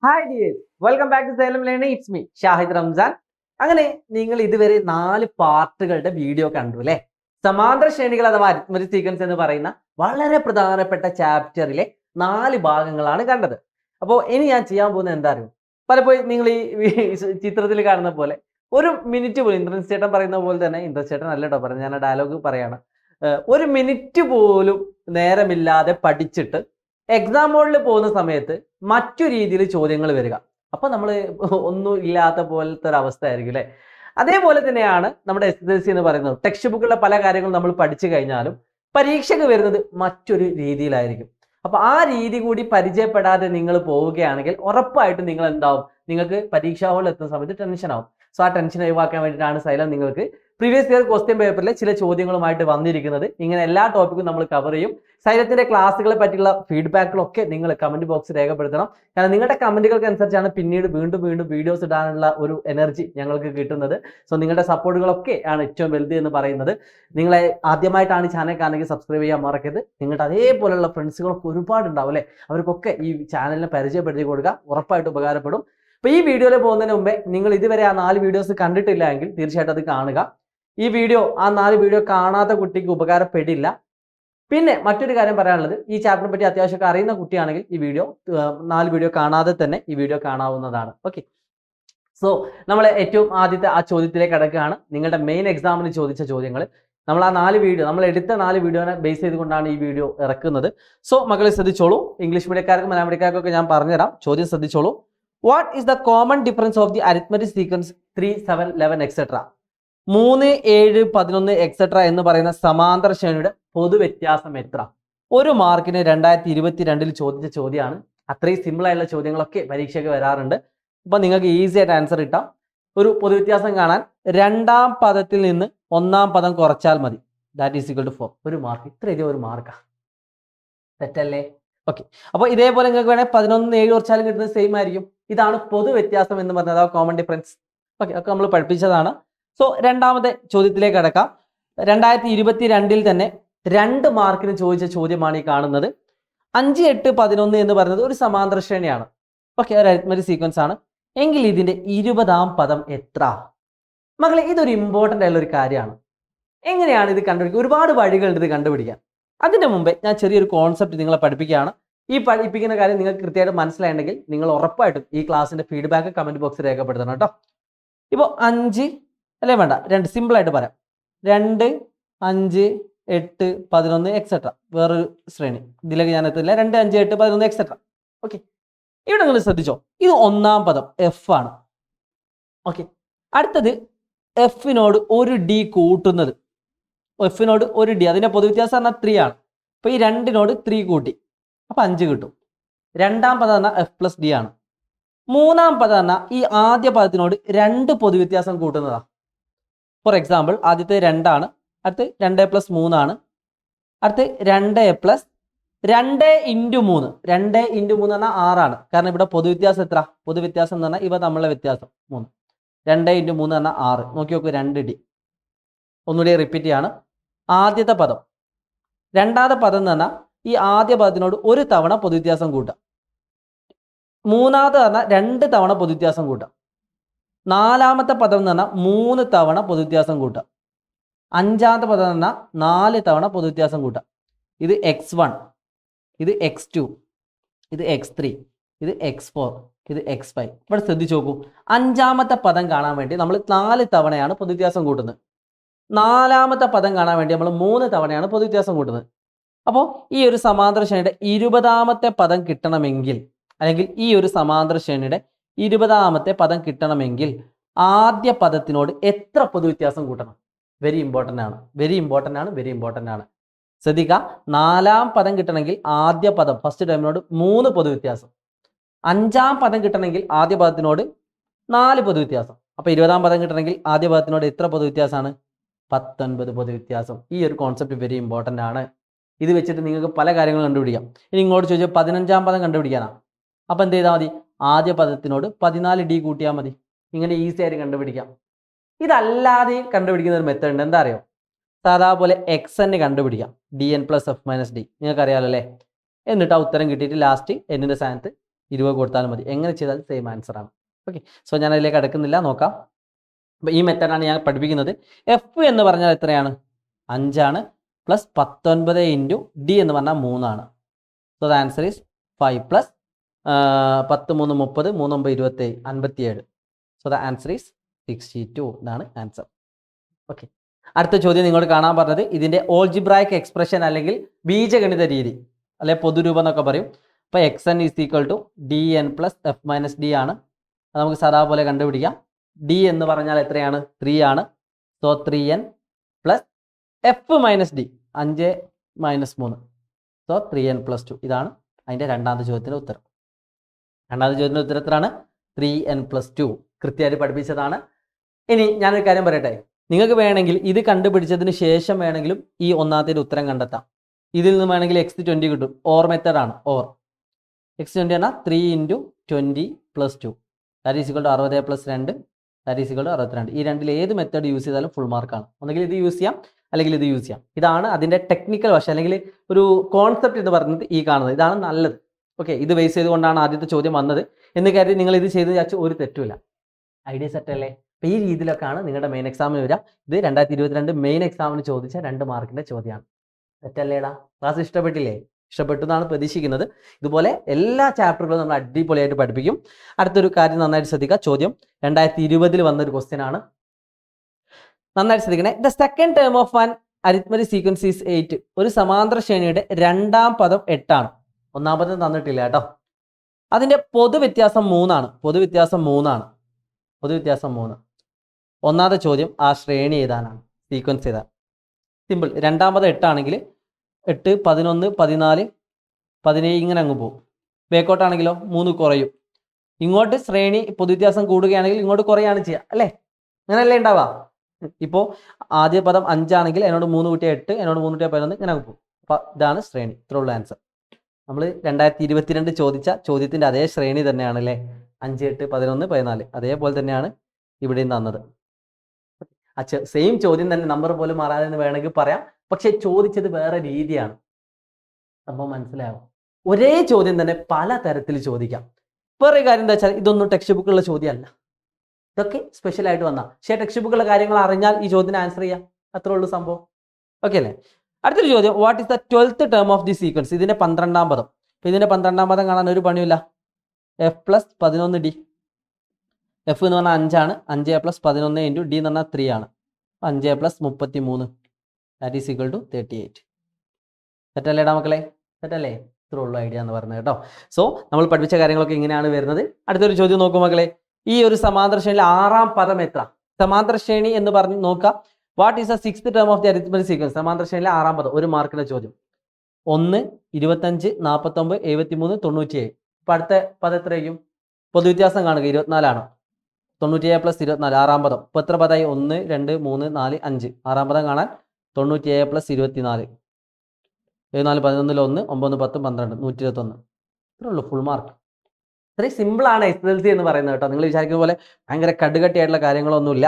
Hi dears, welcome back to Xylem learning. It's me Shahid Ramzan. അങ്ങനെ നിങ്ങൾ ഇതുവരെ 4 പാർട്ടുകളുടെ വീഡിയോ കണ്ടു അല്ലേ? സമാന്തര ശ്രേണികൾ അഥവാ അരിത്മെറ്റിക് സീക്വൻസ് എന്ന് പറയുന്ന വളരെ പ്രധാനപ്പെട്ട ചാപ്റ്ററിലെ 4 ഭാഗങ്ങളാണ് കണ്ടത്. അപ്പോൾ ഇനി ഞാൻ ചെയ്യാൻ പോകുന്നത് എന്താ അറിയോ? പലപ്പോഴും നിങ്ങൾ ഈ ചിത്രത്തിൽ കാണുന്ന പോലെ ഒരു മിനിറ്റ് പോലും ഇന്ദ്രൻസ് ചേട്ടൻ പറയുന്ന പോലെ തന്നെ, ഇന്ദ്രൻസ് ചേട്ടൻ അല്ല കേട്ടോ പറഞ്ഞത്, ഞാൻ ആ ഡയലോഗ് പറയാണ്. ഒരു മിനിറ്റ് പോലും നേരമില്ലാതെ പഠിച്ചിട്ട് എക്സാം മോഡിൽ പോകുന്ന സമയത്ത് മറ്റു രീതിയിൽ ചോദ്യങ്ങൾ വരിക. അപ്പൊ നമ്മൾ ഒന്നും ഇല്ലാത്ത പോലത്തെ ഒരു അവസ്ഥ ആയിരിക്കും അല്ലെ? അതേപോലെ തന്നെയാണ് നമ്മുടെ SSLC എന്ന് പറയുന്നത്. ടെക്സ്റ്റ് ബുക്കിലെ പല കാര്യങ്ങളും നമ്മൾ പഠിച്ചു കഴിഞ്ഞാലും പരീക്ഷയ്ക്ക് വരുന്നത് മറ്റൊരു രീതിയിലായിരിക്കും. അപ്പൊ ആ രീതി കൂടി പരിചയപ്പെടാതെ നിങ്ങൾ പോവുകയാണെങ്കിൽ ഉറപ്പായിട്ടും നിങ്ങൾ എന്താവും, നിങ്ങൾക്ക് പരീക്ഷാ ഹാളിൽ എത്തുന്ന സമയത്ത് ടെൻഷൻ ആവും. സോ ആ ടെൻഷൻ ഒഴിവാക്കാൻ വേണ്ടിയിട്ടാണ് Xylem നിങ്ങൾക്ക് പ്രീവിയസ് ഇയർ ക്വസ്റ്റ്യൻ പേപ്പറിലെ ചില ചോദ്യങ്ങളുമായിട്ട് വന്നിരിക്കുന്നത്. ഇങ്ങനെ എല്ലാ ടോപ്പിക്കും നമ്മൾ കവർ ചെയ്യും. Xylemത്തിന്റെ ക്ലാസ്സുകളെ പറ്റിയുള്ള ഫീഡ്ബാക്കുകളൊക്കെ നിങ്ങൾ കമന്റ് ബോക്സിൽ രേഖപ്പെടുത്തണം. കാരണം നിങ്ങളുടെ കമന്റുകൾക്ക് അനുസരിച്ചാണ് പിന്നീട് വീണ്ടും വീഡിയോസ് ഇടാനുള്ള ഒരു എനർജി ഞങ്ങൾക്ക് കിട്ടുന്നത്. സോ നിങ്ങളുടെ സപ്പോർട്ടുകളൊക്കെ ആണ് ഏറ്റവും വലുത് എന്ന് പറയുന്നത്. നിങ്ങളെ ആദ്യമായിട്ടാണ് ഈ ചാനൽ കാണുമെങ്കിൽ സബ്സ്ക്രൈബ് ചെയ്യാൻ മറക്കരുത്. നിങ്ങളുടെ അതേപോലെയുള്ള ഫ്രണ്ട്സുകളൊക്കെ ഒരുപാടുണ്ടാവും അല്ലേ? അവർക്കൊക്കെ ഈ ചാനലിനെ പരിചയപ്പെടുത്തി കൊടുക്കുക, ഉറപ്പായിട്ട് ഉപകാരപ്പെടും. അപ്പോൾ ഈ വീഡിയോയിൽ പോകുന്നതിന് മുമ്പേ നിങ്ങൾ ഇതുവരെ ആ 4 വീഡിയോസ് കണ്ടിട്ടില്ല എങ്കിൽ തീർച്ചയായിട്ടും അത് കാണുക. ഈ വീഡിയോ ആ 4 വീഡിയോ കാണാത്ത കുട്ടിക്ക് ഉപകാരപ്പെടില്ല. പിന്നെ മറ്റൊരു കാര്യം പറയാനുള്ളത്, ഈ ചാപ്റ്ററിനെ പറ്റി അത്യാവശ്യമൊക്കെ അറിയുന്ന കുട്ടിയാണെങ്കിൽ ഈ വീഡിയോ 4 വീഡിയോ കാണാതെ തന്നെ ഈ വീഡിയോ കാണാവുന്നതാണ്. ഓക്കെ, സോ നമ്മൾ ഏറ്റവും ആദ്യത്തെ ആ ചോദ്യത്തിലേക്ക് കിടക്കുകയാണ്. നിങ്ങളുടെ മെയിൻ എക്സാമിന് ചോദിച്ച ചോദ്യങ്ങൾ നമ്മൾ ആ 4 വീഡിയോ, നമ്മൾ എടുത്ത 4 വീഡിയോനെ ബേസ് ചെയ്തുകൊണ്ടാണ് ഈ വീഡിയോ ഇറക്കുന്നത്. സോ മക്കളെ ശ്രദ്ധിച്ചോളൂ. ഇംഗ്ലീഷ് മീഡിയക്കാർക്കും മലയാളം മീഡിയക്കാർക്കൊക്കെ ഞാൻ പറഞ്ഞുതരാം. ചോദ്യം ശ്രദ്ധിച്ചോളൂ. What is the common difference of the arithmetic sequence 3, 7, 11 etcetera? 3, 7, 11 etcetera എന്ന് പറയുന്ന സമാന്തര ശ്രേണിയുടെ പൊതുവ്യത്യാസം എത്ര? ഒരു മാർക്കിന് 2022 ചോദിച്ച ചോദ്യമാണ്. അത്രയും സിമ്പിൾ ആയിട്ടുള്ള ചോദ്യങ്ങളൊക്കെ പരീക്ഷയ്ക്ക് വരാറുണ്ട്. അപ്പൊ നിങ്ങൾക്ക് ഈസി ആയിട്ട് ആൻസർ കിട്ടാം. ഒരു പൊതുവ്യത്യാസം കാണാൻ രണ്ടാം പദത്തിൽ നിന്ന് ഒന്നാം പദം കുറച്ചാൽ മതി. That is equal to 4. ഒരു മാർക്ക്. ഇത്ര വലിയ ഒരു മാർക്കാണ്, തെറ്റല്ലേ? ഓക്കെ, അപ്പോൾ ഇതേപോലെ നിങ്ങൾക്ക് വേണേൽ 11, 7 കുറച്ചാലും കിട്ടുന്നത് സെയിം ആയിരിക്കും. ഇതാണ് പൊതുവ്യത്യാസം എന്ന് പറഞ്ഞത്, അതാ കോമൺ ഡിഫറൻസ്. ഓക്കെ, ഒക്കെ നമ്മൾ പഠിപ്പിച്ചതാണ്. സോ രണ്ടാമത്തെ ചോദ്യത്തിലേക്ക് കടക്കാം. 2022 തന്നെ 2 മാർക്കിന് ചോദിച്ച ചോദ്യമാണ് ഈ കാണുന്നത്. 5, 8, 11 എന്ന് പറയുന്നത് ഒരു സമാന്തര ശ്രേണിയാണ്. ഓക്കെ, ഒരു അരിത്മെറ്റിക് സീക്വൻസ് ആണ്. എങ്കിൽ ഇതിന്റെ 20ാം പദം എത്ര? മക്കളെ, ഇതൊരു ഇമ്പോർട്ടൻ്റ് ആയിട്ടുള്ള ഒരു കാര്യമാണ്. എങ്ങനെയാണ് ഇത് കണ്ടുപിടിക്കുക? ഒരുപാട് വഴികളുണ്ട് ഇത് കണ്ടുപിടിക്കാൻ. അതിന്റെ മുമ്പേ ഞാൻ ചെറിയൊരു കോൺസെപ്റ്റ് നിങ്ങളെ പഠിപ്പിക്കുകയാണ്. ഈ പഠിപ്പിക്കുന്ന കാര്യം നിങ്ങൾക്ക് കൃത്യമായിട്ട് മനസ്സിലായിട്ടുണ്ടെങ്കിൽ നിങ്ങൾ ഉറപ്പായിട്ടും ഈ ക്ലാസ്സിന്റെ ഫീഡ്ബാക്ക് കമന്റ് ബോക്സിൽ രേഖപ്പെടുത്തണം കേട്ടോ. ഇപ്പോൾ 5 അല്ലേ, വേണ്ട 2, സിമ്പിൾ ആയിട്ട് പറയാം. 2, 5, 8, 11 എക്സെട്ര. വേറൊരു ശ്രേണി ഇതിലേക്ക് ഞാൻ എത്തില്ല. 2, 5, 8, 11 എക്സെട്ര. ഓക്കെ, ഇവിടെ നിങ്ങൾ ശ്രദ്ധിച്ചോ, ഇത് ഒന്നാം പദം എഫ് ആണ്. ഓക്കെ, അടുത്തത് എഫിനോട് ഒരു ഡി കൂട്ടുന്നത്. എഫിനോട് ഒരു ഡി, അതിന്റെ പൊതുവ്യത്യാസം പറഞ്ഞാൽ 3 ആണ്. അപ്പൊ ഈ 2നോട് 3 കൂട്ടി, അപ്പൊ 5 കിട്ടും. രണ്ടാം പദം പറഞ്ഞാൽ എഫ് പ്ലസ് ഡി ആണ്. മൂന്നാം പദം പറഞ്ഞാൽ ഈ ആദ്യ പദത്തിനോട് 2 പൊതുവ്യത്യാസം കൂട്ടുന്നതാ. ഫോർ എക്സാമ്പിൾ, ആദ്യത്തെ 2 ആണ്, അടുത്ത് 2 പ്ലസ് 3 ആണ്, അടുത്ത് 2 പ്ലസ് 2 ഇൻറ്റു 3. 2 ഇൻറ്റു 3 പറഞ്ഞാൽ 6 ആണ്. കാരണം ഇവിടെ പൊതുവ്യത്യാസം എത്ര? പൊതുവ്യത്യാസം എന്ന് പറഞ്ഞാൽ ഇവ തമ്മിലുള്ള വ്യത്യാസം 3. 2 ഇൻറ്റു 3 പറഞ്ഞാൽ 6. നോക്കി നോക്കൂ, 2 ഡി. ഒന്നുകൂടി റിപ്പീറ്റ് ചെയ്യാണ്. ആദ്യത്തെ പദം, രണ്ടാമത്തെ പദം എന്ന് പറഞ്ഞാൽ ഈ ആദ്യ പദത്തിനോട് ഒരു തവണ പൊതുവ്യത്യാസം കൂട്ടാം. മൂന്നാമത്തെ പറഞ്ഞാൽ 2 തവണ പൊതുവ്യത്യാസം കൂട്ടാം. നാലാമത്തെ പദം എന്ന് പറഞ്ഞാൽ 3 തവണ പൊതുവ്യത്യാസം കൂട്ടാം. അഞ്ചാമത്തെ പദം എന്ന് പറഞ്ഞാൽ 4 തവണ പൊതുവ്യത്യാസം കൂട്ടാം. ഇത് x1, ഇത് x2, ഇത് x3, ഇത് x4, ഇത് x5. ഇവിടെ ശ്രദ്ധിച്ചു നോക്കൂ, അഞ്ചാമത്തെ പദം കാണാൻ വേണ്ടി നമ്മൾ 4 തവണയാണ് പൊതുവ്യത്യാസം കൂട്ടുന്നത്. നാലാമത്തെ പദം കാണാൻ വേണ്ടി നമ്മൾ 3 തവണയാണ് പൊതുവ്യത്യാസം കൂട്ടുന്നത്. അപ്പോൾ ഈ ഒരു സമാന്തര ശ്രേണിയുടെ 20ാമത്തെ പദം കിട്ടണമെങ്കിൽ, അല്ലെങ്കിൽ ഈ ഒരു സമാന്തര ശ്രേണിയുടെ 20ാമത്തെ പദം കിട്ടണമെങ്കിൽ ആദ്യ പദത്തിനോട് എത്ര പൊതുവ്യത്യാസം കൂട്ടണം? വെരി ഇമ്പോർട്ടൻ്റ് ആണ്, വെരി ഇമ്പോർട്ടൻ്റ് ആണ്, വെരി ഇമ്പോർട്ടൻ്റ് ആണ്. ശ്രദ്ധിക്കുക, 4ാം പദം കിട്ടണമെങ്കിൽ ആദ്യ പദം ഫസ്റ്റ് ടൈമിനോട് 3 പൊതുവ്യത്യാസം. 5ാം പദം കിട്ടണമെങ്കിൽ ആദ്യ പദത്തിനോട് 4 പൊതുവ്യത്യാസം. അപ്പോൾ 20ാം പദം കിട്ടണമെങ്കിൽ ആദ്യ പദത്തിനോട് എത്ര പൊതുവ്യത്യാസമാണ്? 19 പൊതുവ്യത്യാസം. ഈ ഒരു കോൺസെപ്റ്റ് വെരി ഇമ്പോർട്ടൻ്റ് ആണ്. ഇത് വെച്ചിട്ട് നിങ്ങൾക്ക് പല കാര്യങ്ങളും കണ്ടുപിടിക്കാം. ഇനി ഇങ്ങോട്ട് ചോദിച്ചാൽ 15ാം പദം കണ്ടുപിടിക്കാനാണ്. അപ്പം എന്ത് ചെയ്താൽ മതി? ആദ്യ പദത്തിനോട് 14 ഡി കൂട്ടിയാൽ മതി. ഇങ്ങനെ ഈസി ആയിട്ട് കണ്ടുപിടിക്കാം. ഇതല്ലാതെ കണ്ടുപിടിക്കുന്ന ഒരു മെത്തേഡ് ഉണ്ട്. എന്താ അറിയോ? സാധാ പോലെ എക്സ് കണ്ടുപിടിക്കാം. dn plus f minus D, നിങ്ങൾക്ക് അറിയാമല്ലോ അല്ലേ? എന്നിട്ട് ആ ഉത്തരം കിട്ടിയിട്ട് ലാസ്റ്റ് എന്നിൻ്റെ സ്ഥാനത്ത് 20 കൊടുത്താലും മതി. എങ്ങനെ ചെയ്താൽ സെയിം ആൻസർ ആണ്. ഓക്കെ, സോ ഞാൻ അതിലേക്ക് അടുക്കുന്നില്ല, നോക്കാം. അപ്പോൾ ഈ മെത്തേഡാണ് ഞാൻ പഠിപ്പിക്കുന്നത്. എഫ് എന്ന് പറഞ്ഞാൽ എത്രയാണ്? 5 ആണ്. പ്ലസ് 19 ഇൻറ്റു ഡി എന്ന് പറഞ്ഞാൽ 3 ആണ്. So the answer is 5 plus 10 3 30 3 9 27 57. So the answer is 62. ഇതാണ് ആൻസർ. ഓക്കെ, അടുത്ത ചോദ്യം നിങ്ങളോട് കാണാൻ പറഞ്ഞത് ഇതിൻ്റെ ഓൾജിബ്രായിക് എക്സ്പ്രഷൻ അല്ലെങ്കിൽ ബീജഗണിത രീതി അല്ലെ പൊതുരൂപം എന്നൊക്കെ പറയും. അപ്പോൾ x n is equal to d n plus f minus d ആണ്. അത് നമുക്ക് സാധാ പോലെ കണ്ടുപിടിക്കാം. ഡി എന്ന് പറഞ്ഞാൽ എത്രയാണ്? 3 ആണ്. So 3n plus f minus D 5 minus 3. So 3n plus 2. ഇതാണ് അതിൻ്റെ രണ്ടാമത്തെ ചോദ്യത്തിൻ്റെ ഉത്തരം. രണ്ടാമത്തെ ചോദ്യത്തിൻ്റെ ഉത്തരത്തിലാണ് 3n പ്ലസ് 2. കൃത്യമായിട്ട് പഠിപ്പിച്ചതാണ്. ഇനി ഞാനൊരു കാര്യം പറയട്ടെ, നിങ്ങൾക്ക് വേണമെങ്കിൽ ഇത് കണ്ടുപിടിച്ചതിന് ശേഷം വേണമെങ്കിലും ഈ ഒന്നാമത്തെ ഉത്തരം കണ്ടെത്താം. ഇതിൽ നിന്ന് വേണമെങ്കിൽ x20 കിട്ടും. ഓർ മെത്തേഡാണ്. ഓർ x20 എന്നാൽ 3 into 20 plus 2 that is equal to 60 plus 2 that is equal to 62. ഈ രണ്ടിൽ ഏത് മെത്തേഡ് യൂസ് ചെയ്താലും ഫുൾ മാർക്കാണ്. ഒന്നെങ്കിൽ ഇത് യൂസ് ചെയ്യാം, അല്ലെങ്കിൽ ഇത് യൂസ് ചെയ്യാം. ഇതാണ് അതിൻ്റെ ടെക്നിക്കൽ വശം അല്ലെങ്കിൽ ഒരു കോൺസെപ്റ്റ് എന്ന് പറയുന്നത് ഈ കാണുന്നത്. ഇതാണ് നല്ലത്. ഓക്കെ, ഇത് ബേസ് ചെയ്തുകൊണ്ടാണ് ആദ്യത്തെ ചോദ്യം വന്നത് എന്ന് കരുതി നിങ്ങൾ ഇത് ചെയ്ത് വെച്ചാൽ ഒരു തെറ്റുമില്ല. ഐഡിയ സെറ്റ് അല്ലേ? അപ്പോൾ ഈ രീതിയിലൊക്കെയാണ് നിങ്ങളുടെ മെയിൻ എക്സാമിന് വരിക. ഇത് 2022 മെയിൻ എക്സാമിന് ചോദിച്ച 2 മാർക്കിൻ്റെ ചോദ്യമാണ്. തെറ്റല്ലേടാ? ക്ലാസ് ഇഷ്ടപ്പെട്ടില്ലേ? ഇഷ്ടപ്പെട്ടു എന്നാണ് പ്രതീക്ഷിക്കുന്നത്. ഇതുപോലെ എല്ലാ ചാപ്റ്ററുകളും നമ്മൾ അടിപൊളിയായിട്ട് പഠിപ്പിക്കും. അടുത്തൊരു കാര്യം നന്നായിട്ട് ശ്രദ്ധിക്കുക. ചോദ്യം 2020 വന്നൊരു ക്വസ്റ്റ്യൻ ആണ്. നന്നായിട്ട് ശ്രദ്ധിക്കണേ. The second term of an arithmetic sequence is 8. ഒരു സമാന്തര ശ്രേണിയുടെ രണ്ടാം പദം 8 ആണ്. ഒന്നാം പദം തന്നിട്ടില്ല കേട്ടോ. അതിൻ്റെ പൊതുവ്യത്യാസം 3 ആണ്. പൊതുവ്യത്യാസം 3. ഒന്നാമത്തെ ചോദ്യം ആ ശ്രേണി ഏതാനാണ്? സീക്വൻസ് ഏതാണ്? സിമ്പിൾ. രണ്ടാം പദം 8 ആണെങ്കിൽ 8 11 14 17 ഇങ്ങനെ അങ്ങ് പോകും. ബേക്കോട്ടാണെങ്കിലോ 3 കുറയും. ഇങ്ങോട്ട് ശ്രേണി പൊതുവ്യത്യാസം കൂടുകയാണെങ്കിൽ ഇങ്ങോട്ട് കുറയാണ് ചെയ്യുക അല്ലേ? അങ്ങനെയല്ലേ ഉണ്ടാവുക? ഇപ്പോൾ ആദ്യ പദം 5 ആണെങ്കിൽ എന്നോട് 3 കൂട്ടിയ 8, എന്നോട് 3 കൂട്ടിയ 11 ഇങ്ങനെ അങ്ങ് പോകും. അപ്പോൾ ഇതാണ് ശ്രേണി. ഇത്രയുള്ള ആൻസർ. നമ്മൾ 2022 ചോദിച്ച ചോദ്യത്തിൻ്റെ അതേ ശ്രേണി തന്നെയാണ് അല്ലേ? 5 8 11 14 അതേപോലെ തന്നെയാണ് ഇവിടെയും തന്നത്. സെയിം ചോദ്യം തന്നെ, നമ്പർ പോലും മാറാതെ എന്ന് വേണമെങ്കിൽ പറയാം. പക്ഷെ ചോദിച്ചത് വേറെ രീതിയാണ്. സംഭവം മനസ്സിലാവും. ഒരേ ചോദ്യം തന്നെ പല തരത്തിൽ ചോദിക്കാം. വേറെ കാര്യം എന്താ വെച്ചാൽ ഇതൊന്നും ടെക്സ്റ്റ് ബുക്കുള്ള ചോദ്യമല്ല. ഇതൊക്കെ സ്പെഷ്യലായിട്ട് വന്നാൽ പക്ഷേ ടെക്സ്റ്റ് ബുക്കുള്ള കാര്യങ്ങൾ അറിഞ്ഞാൽ ഈ ചോദ്യത്തിന് ആൻസർ ചെയ്യാം. അത്രേ ഉള്ളൂ സംഭവം. ഓക്കെ അല്ലേ? അടുത്തൊരു ചോദ്യം, what is the 12th term of the sequence? ഇതിൻ്റെ 12ാം പദം. അപ്പോൾ ഇതിൻ്റെ 12ാം പദം കാണാൻ ഒരു പണിയില്ല. F plus 11 D. എഫ് എന്ന് പറഞ്ഞാൽ 5 ആണ്. 5 പ്ലസ് 11 ഇൻറ്റു ഡി എന്ന് പറഞ്ഞാൽ 3 ആണ്. 5 plus 33 that is equal to 38. സെറ്റല്ലേടാ മക്കളെ? സെറ്റല്ലേ? ഇത്രേ ഉള്ളൂ ഐഡിയ എന്ന് പറഞ്ഞത് കേട്ടോ. സോ നമ്മൾ പഠിപ്പിച്ച കാര്യങ്ങളൊക്കെ ഇങ്ങനെയാണ് വരുന്നത്. അടുത്തൊരു ചോദ്യം നോക്കൂ മക്കളെ. ഈ ഒരു സമാന്തര ശ്രേണിയിൽ 6ാം പദം എത്ര? സമാന്തര ശ്രേണി എന്ന് പറഞ്ഞ് നോക്കാം. What is the 6th term of the arithmetic sequence? സമാന്തര ശ്രേണിയിലെ 6ാം പദം. 1 മാർക്കിന്റെ ചോദ്യം. 1 25 49 73 97. ഇപ്പം അടുത്ത പദം എത്രയായിരിക്കും? പൊതുവ്യത്യാസം കാണുക. 24 ആണ്. 97 പ്ലസ് 24 6ാം പദം. ഇപ്പോൾ എത്ര പദമായി? 1 2 3 4 5. 6ാം പദം കാണാൻ 97 പ്ലസ് 24 74 11 1 9 10 12 121. ഇത്രേ ഉള്ളൂ ഫുൾ മാർക്ക്. ഇത്രയും സിമ്പിളാണ് SSLC എന്ന് പറയുന്നത് കേട്ടോ. നിങ്ങൾ വിചാരിക്കുന്ന പോലെ ഭയങ്കര കടുകട്ടിയായിട്ടുള്ള കാര്യങ്ങളൊന്നുമില്ല.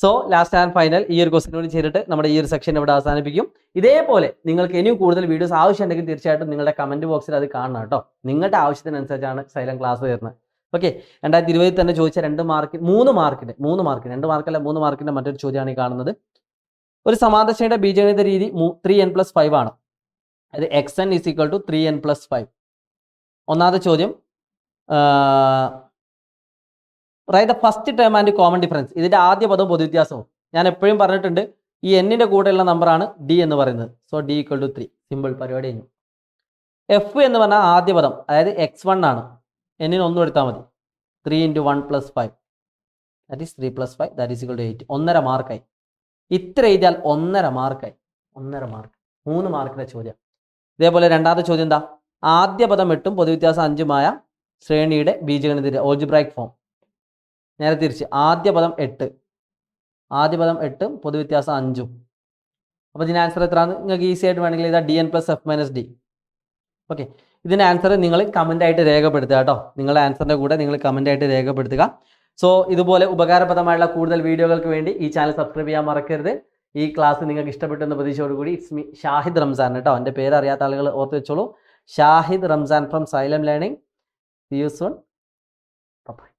സോ ലാസ്റ്റ് ആൻഡ് ഫൈനൽ ഈ ഒരു ക്വസ്റ്റിനോട് ചെയ്തിട്ട് നമ്മുടെ ഈ ഒരു സെക്ഷൻ ഇവിടെ അവസാനിപ്പിക്കും. ഇതേപോലെ നിങ്ങൾക്ക് ഇനിയും കൂടുതൽ വീഡിയോസ് ആവശ്യമുണ്ടെങ്കിൽ തീർച്ചയായിട്ടും നിങ്ങളുടെ കമന്റ് ബോക്സിൽ അത് കാണണം കേട്ടോ. നിങ്ങളുടെ ആവശ്യത്തിനനുസരിച്ചാണ് സൈലം ക്ലാസ് വരുന്നത്. ഓക്കെ, 2020 തന്നെ ചോദിച്ച 3 മാർക്കിന്റെ 2 മാർക്കല്ല 3 മാർക്കിന്റെ മറ്റൊരു ചോദ്യമാണ് ഈ കാണുന്നത്. ഒരു സമാന്തര ശ്രേണിയുടെ ബീജഗണിത രീതി 3n + 5 ആണ്. അത് xn = 3n + 5. ഒന്നാമത്തെ ചോദ്യം, write the first term and common difference. ഇതിന്റെ ആദ്യ പദവും പൊതുവ്യത്യാസവും. ഞാൻ എപ്പോഴും പറഞ്ഞിട്ടുണ്ട് ഈ എന്നിന്റെ കൂടെയുള്ള നമ്പറാണ് ഡി എന്ന് പറയുന്നത്. So d = 3. സിമ്പിൾ പരിപാടി കഴിഞ്ഞു. എഫ് എന്ന് പറഞ്ഞാൽ ആദ്യ പദം, അതായത് x1 ആണ്. എന്നിന് 1 എടുത്താൽ മതി. 3 × 1 + 5 ദാറ്റ് ഈസ് 3 + 5 ദാറ്റ് ഈസ് = 8. 1.5 മാർക്കായി. ഇത്ര എഴുതിയാൽ 1.5 മാർക്കായി. 1.5 മാർക്ക്. 3 മാർക്കിന്റെ ചോദ്യം. ഇതേപോലെ രണ്ടാമത്തെ ചോദ്യം എന്താ? ആദ്യ പദം 8ഉം പൊതുവ്യത്യാസം 5ഉമായ ശ്രേണിയുടെ ബീജഗണിത ഓൾജിബ്രായിക് ഫോം. നേരെ തിരിച്ച് ആദ്യ പദം 8ഉം പൊതുവ്യത്യാസം 5ഉം. അപ്പോൾ ഇതിൻ്റെ ആൻസർ എത്രയാണ്? നിങ്ങൾക്ക് ഈസി ആയിട്ട് വേണമെങ്കിൽ ഇതാ dn + f - d. ഓക്കെ, ഇതിൻ്റെ ആൻസർ നിങ്ങൾ കമൻ്റ് ആയിട്ട് രേഖപ്പെടുത്തുക കേട്ടോ. നിങ്ങളുടെ ആൻസറിൻ്റെ കൂടെ നിങ്ങൾ കമൻ്റ് ആയിട്ട് രേഖപ്പെടുത്തുക. സോ ഇതുപോലെ ഉപകാരപ്രദമായുള്ള കൂടുതൽ വീഡിയോകൾക്ക് വേണ്ടി ഈ ചാനൽ സബ്സ്ക്രൈബ് ചെയ്യാൻ മറക്കരുത്. ഈ ക്ലാസ് നിങ്ങൾക്ക് ഇഷ്ടപ്പെട്ടെന്ന് പ്രതീക്ഷയോടുകൂടി ഇറ്റ്സ് മീ ഷാഹിദ് റംസാൻ കേട്ടോ. എൻ്റെ പേര് അറിയാത്ത ആളുകൾ ഓർത്ത് വെച്ചോളൂ. Shahid Ramzan from xylem learning. See you soon. Bye-bye.